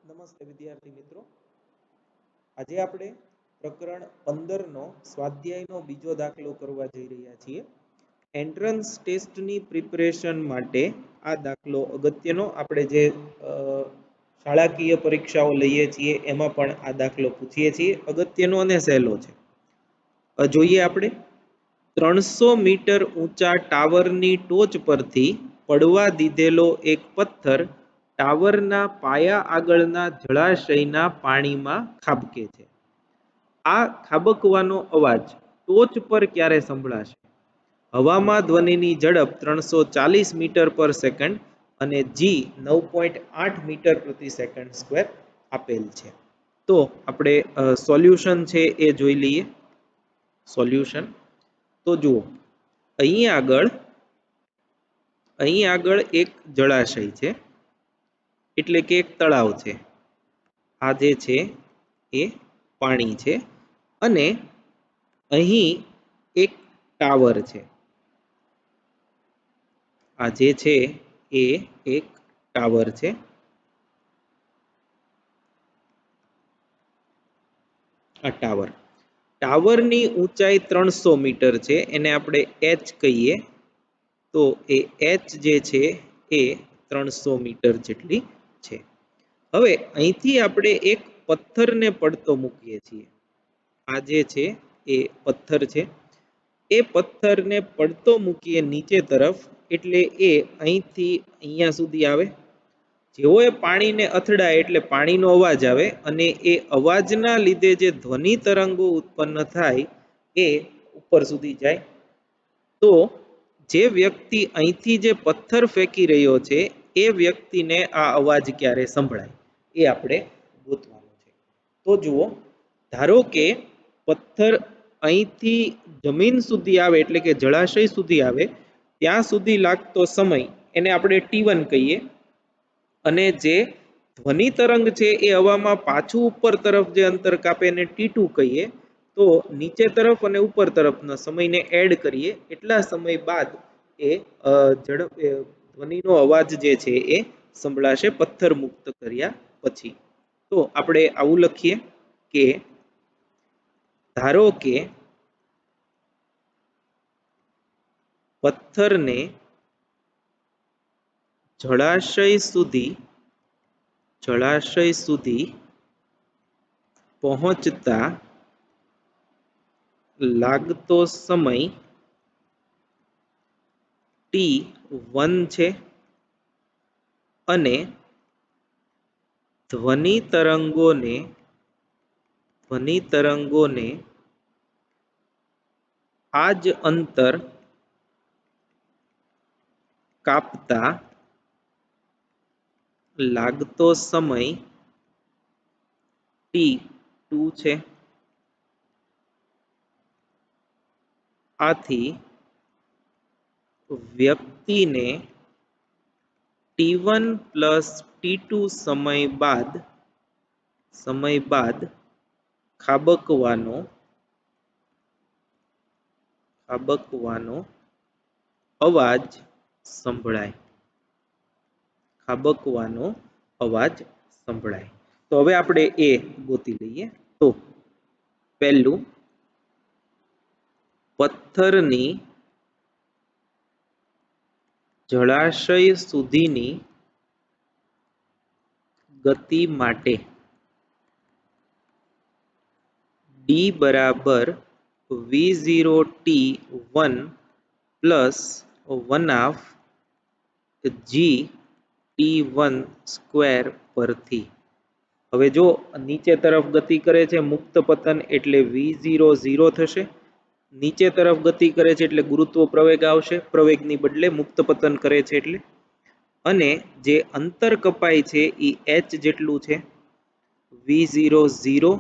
નમસ્તે વિદ્યાર્થી મિત્રો, આજે આપણે પ્રકરણ 15 નો સ્વાધ્યાયનો બીજો દાખલો કરવા જઈ રહ્યા છીએ. એન્ટ્રન્સ ટેસ્ટની પ્રિપરેશન માટે આ દાખલો અગત્યનો, આપણે જે શાળાકીય પરીક્ષાઓ લઈએ છીએ એમાં પણ આ દાખલો પૂછીએ છીએ, અગત્યનો અને સહેલો છે. જોઈએ આપણે 300 મીટર ઊંચા ટાવરની ટોચ પરથી પડવા દીધેલો એક પથ્થર ટાવરના પાયા આગળના જળાશયના પાણીમાં ખાબકે છે. આ ખાબકવાનો અવાજ ટોચ પર ક્યારે સંભળાશે? હવામાં ધ્વનિની ઝડપ 340 મીટર પર સેકન્ડ અને જી 9.8 મીટર પ્રતિ સેકન્ડ સ્ક્વેર આપેલ છે. તો આપણે સોલ્યુશન છે એ જોઈ લઈએ. સોલ્યુશન તો જુઓ, અહીં આગળ એક જળાશય છે, એટલે કે એક તળાવ છે. આ જે છે એ પાણી છે અને અહીં એક ટાવર છે. આ જે છે એ એક ટાવર છે. આ ટાવરની ઊંચાઈ 300 મીટર છે, એને આપણે એચ કહીએ. તો એ એચ જે છે એ 300 મીટર જેટલી છે. હવે અહીંથી આપણે એક પથ્થરને પડતો મૂકીએ છીએ. આ જે છે એ પથ્થર છે. એ પથ્થરને પડતો મૂકીએ નીચે તરફ, એટલે એ અહીંથી અહીંયા સુધી આવે. જેવો એ પાણીને અથડાય એટલે પાણીનો અવાજ આવે અને એ અવાજના લીધે જે ધ્વનિ તરંગો ઉત્પન્ન થાય એ ઉપર સુધી જાય. તો જે વ્યક્તિ અહીંથી જે પથ્થર ફેંકી રહ્યો છે એ વ્યક્તિને આ અવાજ ક્યારે સંભળાય એ આપણે ગોતવાનું છે. તો જુઓ, ધારો કે પથ્થર અહીંથી જમીન સુધી આવે, એટલે કે જળાશય સુધી આવે, ત્યાં સુધી લાગતો સમય એને આપણે T1 કહીએ. અને જે ધ્વનિ તરંગ છે એ હવામાં પાછું ઉપર તરફ જે અંતર કાપે એને T2 કહીએ. તો નીચે તરફ અને ઉપર તરફના સમયને એડ કરીએ, એટલા સમય બાદ એ ધ્વનિનો અવાજ જે છે એ સંભળાશે પથ્થર મુક્ત કર્યા પછી. તો આપણે આવું લખીએ કે ધારો કે પથ્થરને જળાશય સુધી પહોંચતા લાગતો સમય T1 છે અને ધ્વનિ તરંગોને આ જ અંતર કાપતા લાગતો સમય T2 છે. આથી વ્યક્તિને T1 પ્લસ T2 સમય બાદ ખાબકવાનો અવાજ સંભળાય. તો હવે આપણે એ ગોતી લઈએ. તો પહેલું, પથ્થરની જળાશય સુધીની ગતિ માટે D બરાબર V0T1 પ્લસ 1/2 GT1 સ્ક્વેર પરથી. હવે જો નીચે તરફ ગતિ કરે છે મુક્ત પતન એટલે V0 0 થશે. નીચે તરફ ગતિ કરે છે એટલે ગુરુત્વ પ્રવેગ આવશે, પ્રવેગની બદલે મુક્ત પતન કરે છે એટલે. અને જે અંતર કપાય છે એ h જેટલું છે. V0 0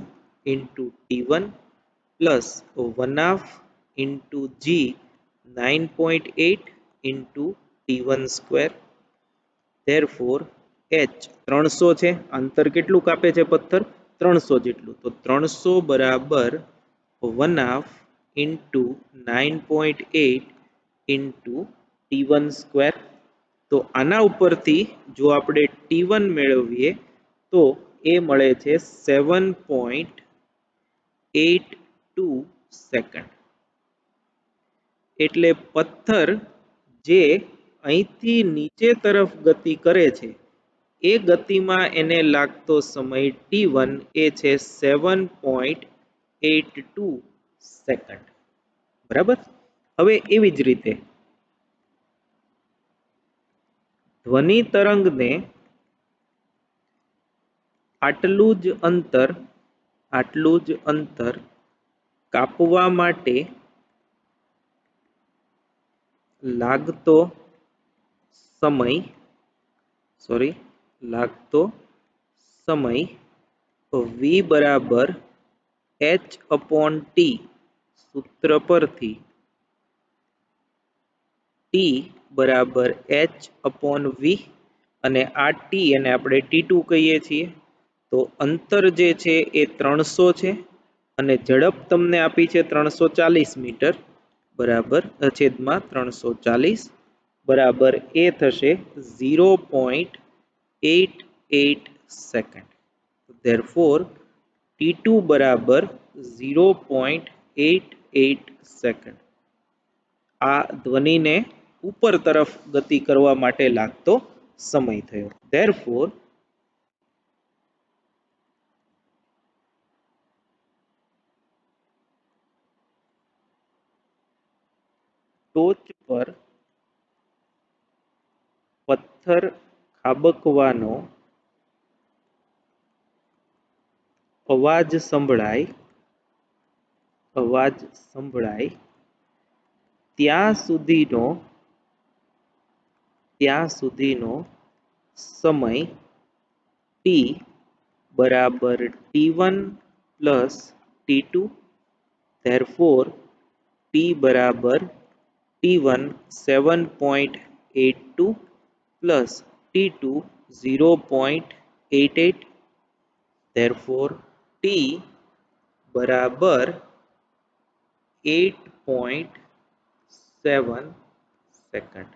into T1 plus 1/2 into G 9.8 into T1 square. Therefore h 300 છે, અંતર કેટલું કાપે છે પથ્થર? 300 જેટલું. તો 300 બરાબર 1/2 into 9.8 into T1 square. તો આના ઉપરથી જો આપણે T1 મેળવીએ તો એ મળે છે 7.82 સેકન્ડ. એટલે પથ્થર જે અહીંથી નીચે તરફ ગતિ કરે છે એ ગતિમાં એને લાગતો સમય t1 એ છે 7.82 સેકન્ડ. બરાબર. હવે એવી જ રીતે ધ્વનિ તરંગને આટલું જ અંતર કાપવા માટે લાગતો સમય v બરાબર h/t સૂત્ર પરથી t બરાબર h/v અને આ t એને આપણે t2 કહીએ છીએ. તો અંતર જે છે એ 300 છે અને ઝડપ તમને આપી છે 340 મીટર બરાબર છેદમાં 340 બરાબર એ થશે 0.88 સેકન્ડ. therefore t2 બરાબર 0.88 સેકન્ડ. આ ધ્વનિને ઉપર તરફ ગતિ કરવા માટે લાગતો સમય થયો. therefore ટોચ પર પથ્થર ખાબકવાનો અવાજ સંભળાય ત્યાં સુધીનો સમય t બરાબર t1 plus t2. therefore t બરાબર t1 7.82 plus t2 0.88. therefore t બરાબર 8.7 સેકન્ડ.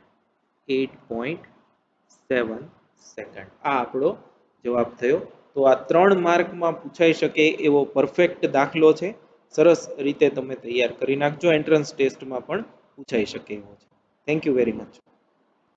8.7 સેકન્ડ. આ આપણો જવાબ થયો. તો આ 3 માર્કમાં પૂછાઈ શકે એવો પરફેક્ટ દાખલો છે. સરસ રીતે તમે તૈયાર કરી નાખજો. એન્ટ્રન્સ ટેસ્ટમાં પણ પૂછાઈ શકે એવો છે. Thank you very much.